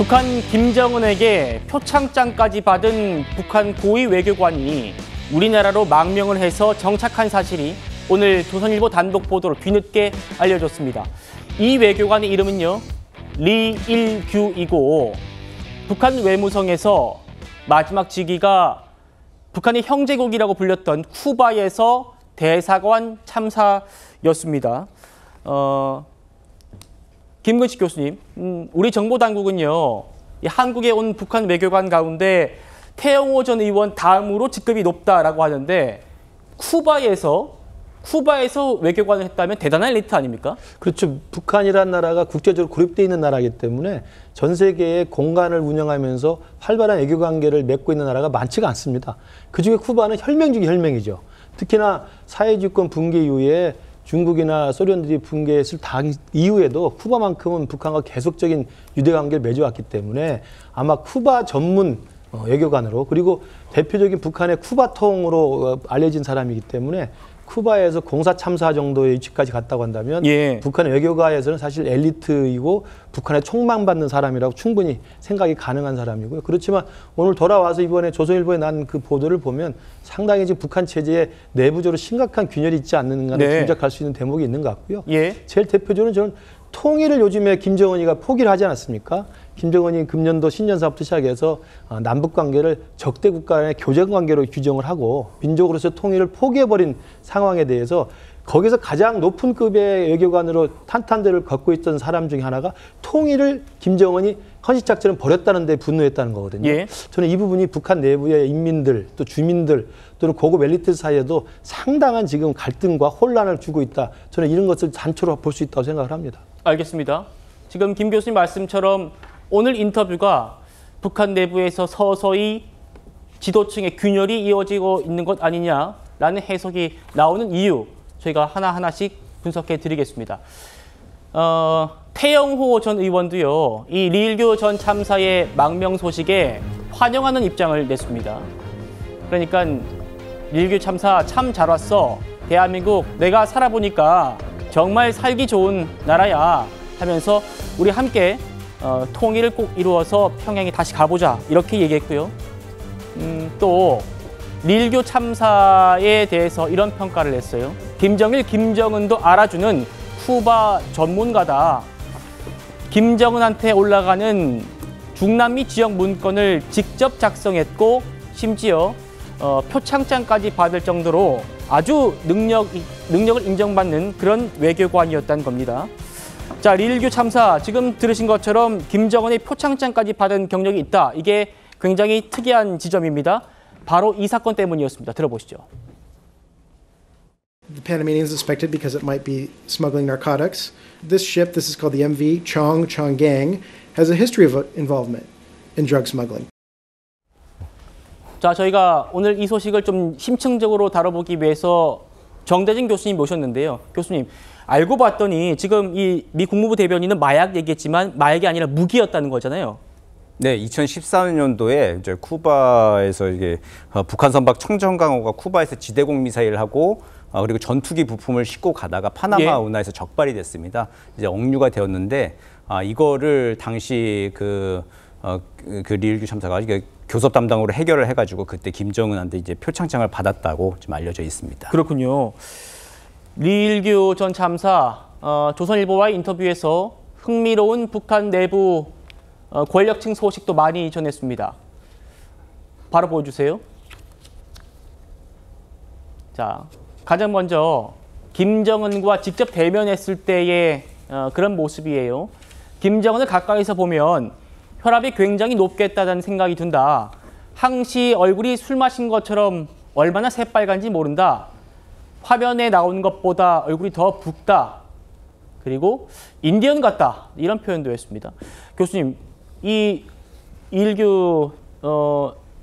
북한 김정은에게 표창장까지 받은 북한 고위 외교관이 우리나라로 망명을 해서 정착한 사실이 오늘 조선일보 단독 보도로 뒤늦게 알려졌습니다. 이 외교관의 이름은요, 리일규이고 북한 외무성에서 마지막 직위가 북한의 형제국이라고 불렸던 쿠바에서 대사관 참사였습니다. 김근식 교수님, 우리 정보당국은요, 한국에 온 북한 외교관 가운데 태영호 전 의원 다음으로 직급이 높다라고 하는데 쿠바에서 외교관을 했다면 대단한 엘리트 아닙니까? 그렇죠. 북한이라는 나라가 국제적으로 고립되어 있는 나라이기 때문에 전 세계의 공간을 운영하면서 활발한 외교 관계를 맺고 있는 나라가 많지가 않습니다. 그중에 쿠바는 혈맹 중에 혈맹이죠. 특히나 사회주권 붕괴 이후에 중국이나 소련들이 붕괴했을 이후에도 쿠바만큼은 북한과 계속적인 유대관계를 맺어왔기 때문에 아마 쿠바 전문 외교관으로, 그리고 대표적인 북한의 쿠바통으로 알려진 사람이기 때문에 쿠바에서 공사 참사 정도의 위치까지 갔다고 한다면 북한의 외교가에서는 사실 엘리트이고 북한에 촉망받는 사람이라고 충분히 생각이 가능한 사람이고요. 그렇지만 오늘 돌아와서 이번에 조선일보에 난 그 보도를 보면 상당히 지금 북한 체제에 내부적으로 심각한 균열이 있지 않는가를 짐작할 수 있는 대목이 있는 것 같고요. 제일 대표적으로 저는 통일을 요즘에 김정은이가 포기를 하지 않았습니까? 김정은이 금년도 신년사부터 시작해서 남북 관계를 적대 국가 간의 교전 관계로 규정을 하고 민족으로서 통일을 포기해버린 상황에 대해서 거기서 가장 높은 급의 외교관으로 탄탄대를 걷고 있던 사람 중에 하나가 통일을 김정은이 헌신작전을 벌였다는 데 분노했다는 거거든요. 저는 이 부분이 북한 내부의 인민들, 또 주민들, 또는 고급 엘리트 사이에도 상당한 지금 갈등과 혼란을 주고 있다. 저는 이런 것을 단초로 볼 수 있다고 생각을 합니다. 알겠습니다. 지금 김 교수님 말씀처럼 오늘 인터뷰가 북한 내부에서 서서히 지도층의 균열이 이어지고 있는 것 아니냐라는 해석이 나오는 이유, 저희가 하나하나씩 분석해 드리겠습니다. 태영호 전 의원도요, 이 리일규 전 참사의 망명 소식에 환영하는 입장을 냈습니다. 그러니까 리일규 참사 참 잘 왔어. 대한민국 내가 살아보니까 정말 살기 좋은 나라야 하면서 우리 함께 통일을 꼭 이루어서 평양에 다시 가보자 이렇게 얘기했고요. 또 리일규 참사에 대해서 이런 평가를 냈어요. 김정일, 김정은도 알아주는 쿠바 전문가다. 김정은한테 올라가는 중남미 지역 문건을 직접 작성했고 심지어 표창장까지 받을 정도로 아주 능력을 인정받는 그런 외교관이었다는 겁니다. 자, 리일규 참사, 지금 들으신 것처럼 김정은의 표창장까지 받은 경력이 있다. 이게 굉장히 특이한 지점입니다. 바로 이 사건 때문이었습니다. 들어보시죠. The Panamanians suspected because it might be smuggling narcotics. This ship, this is called the MV Chonggang, has a history of involvement in drug smuggling. 자, 저희가 오늘 이 소식을 좀 심층적으로 다뤄보기 위해서 정대진 교수님 모셨는데요. 교수님, 알고 봤더니 지금 이 미 국무부 대변인은 마약 얘기했지만 마약이 아니라 무기였다는 거잖아요. 네, 2014년도에 이제 쿠바에서 이게 북한 선박 청정강호가 쿠바에서 지대공 미사일을 하고 그리고 전투기 부품을 싣고 가다가 파나마 운하에서 적발이 됐습니다. 이제 억류가 되었는데 이거를 당시 그 리일규 참사가 교섭 담당으로 해결을 해가지고 그때 김정은한테 이제 표창장을 받았다고 좀 알려져 있습니다. 그렇군요. 리일규 전 참사, 조선일보와의 인터뷰에서 흥미로운 북한 내부 권력층 소식도 많이 전했습니다. 바로 보여주세요. 자, 가장 먼저 김정은과 직접 대면했을 때의 그런 모습이에요. 김정은을 가까이서 보면 혈압이 굉장히 높겠다는 생각이 든다. 항시 얼굴이 술 마신 것처럼 얼마나 새빨간지 모른다. 화면에 나오는 것보다 얼굴이 더 붓다. 그리고 인디언 같다. 이런 표현도 했습니다. 교수님, 이 리일규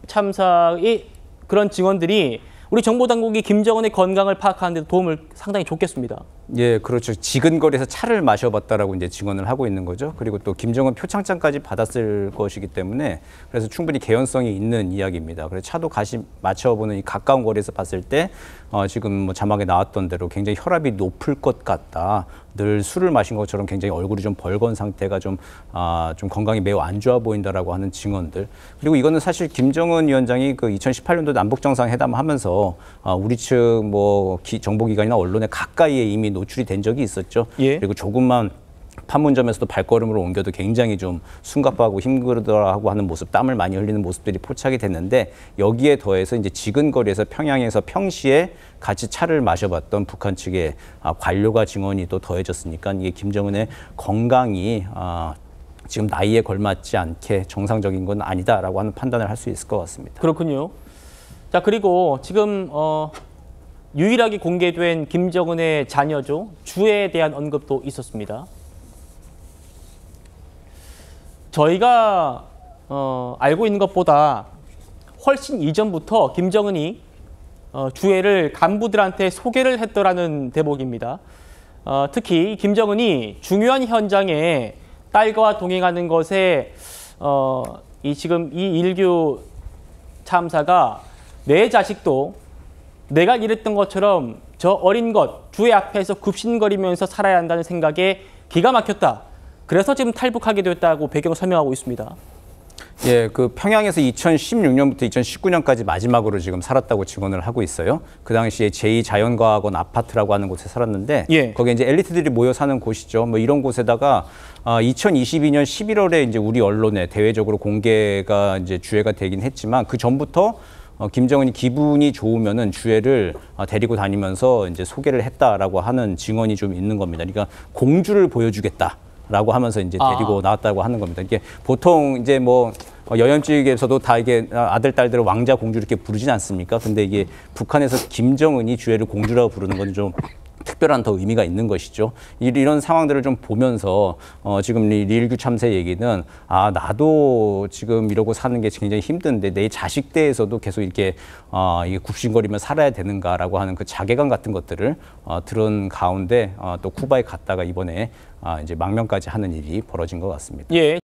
참사의 그런 증언들이 우리 정보당국이 김정은의 건강을 파악하는 데 도움을 상당히 줬겠습니다. 예, 그렇죠. 지근거리에서 차를 마셔봤다라고 이제 증언을 하고 있는 거죠. 그리고 또 김정은 표창장까지 받았을 것이기 때문에 그래서 충분히 개연성이 있는 이야기입니다. 그래서 차도 같이 맞춰보는 이 가까운 거리에서 봤을 때 지금 뭐 자막에 나왔던 대로 굉장히 혈압이 높을 것 같다. 늘 술을 마신 것처럼 굉장히 얼굴이 좀 벌건 상태가 좀 건강이 매우 안 좋아 보인다라고 하는 증언들. 그리고 이거는 사실 김정은 위원장이 그 2018년도 남북 정상회담 하면서 우리 측 뭐 정보기관이나 언론에 가까이에 이미 노출이 된 적이 있었죠. 예. 그리고 조금만 판문점에서도 발걸음을 옮겨도 굉장히 좀 숨가빠하고 힘들어하고 하는 모습, 땀을 많이 흘리는 모습들이 포착이 됐는데 여기에 더해서 이제 지근거리에서 평양에서 평시에 같이 차를 마셔봤던 북한 측의 관료가 증언이 또 더해졌으니까 이게 김정은의 건강이 지금 나이에 걸맞지 않게 정상적인 건 아니다라고 하는 판단을 할 수 있을 것 같습니다. 그렇군요. 자, 그리고 지금 유일하게 공개된 김정은의 자녀죠. 주에 대한 언급도 있었습니다. 저희가 알고 있는 것보다 훨씬 이전부터 김정은이 주애를 간부들한테 소개를 했더라는 대목입니다. 특히 김정은이 중요한 현장에 딸과 동행하는 것에 지금 이 일규 참사가 내 자식도 내가 이랬던 것처럼 저 어린 것 주애 앞에서 굽신거리면서 살아야 한다는 생각에 기가 막혔다. 그래서 지금 탈북하게 됐다고 배경 설명하고 있습니다. 예, 그 평양에서 2016년부터 2019년까지 마지막으로 지금 살았다고 증언을 하고 있어요. 그 당시에 제2자연과학원 아파트라고 하는 곳에 살았는데 예. 거기에 이제 엘리트들이 모여 사는 곳이죠. 뭐 이런 곳에다가 2022년 11월에 이제 우리 언론에 대외적으로 공개가 이제 주애가 되긴 했지만 그 전부터 김정은이 기분이 좋으면은 주애를 데리고 다니면서 이제 소개를 했다라고 하는 증언이 좀 있는 겁니다. 그러니까 공주를 보여주겠다. 라고 하면서 이제 데리고 나왔다고 하는 겁니다. 이게 보통 이제 뭐 여염직에서도 다 이게 아들, 딸들을 왕자, 공주 이렇게 부르진 않습니까? 근데 이게 북한에서 김정은이 주애를 공주라고 부르는 건 좀 특별한 더 의미가 있는 것이죠. 이런 상황들을 좀 보면서 지금 리일규 참사 얘기는 나도 지금 이러고 사는 게 굉장히 힘든데 내 자식 대에서도 계속 이렇게 이게 굽신거리며 살아야 되는가라고 하는 그 자괴감 같은 것들을 들은 가운데 또 쿠바에 갔다가 이번에 이제 망명까지 하는 일이 벌어진 것 같습니다. 예.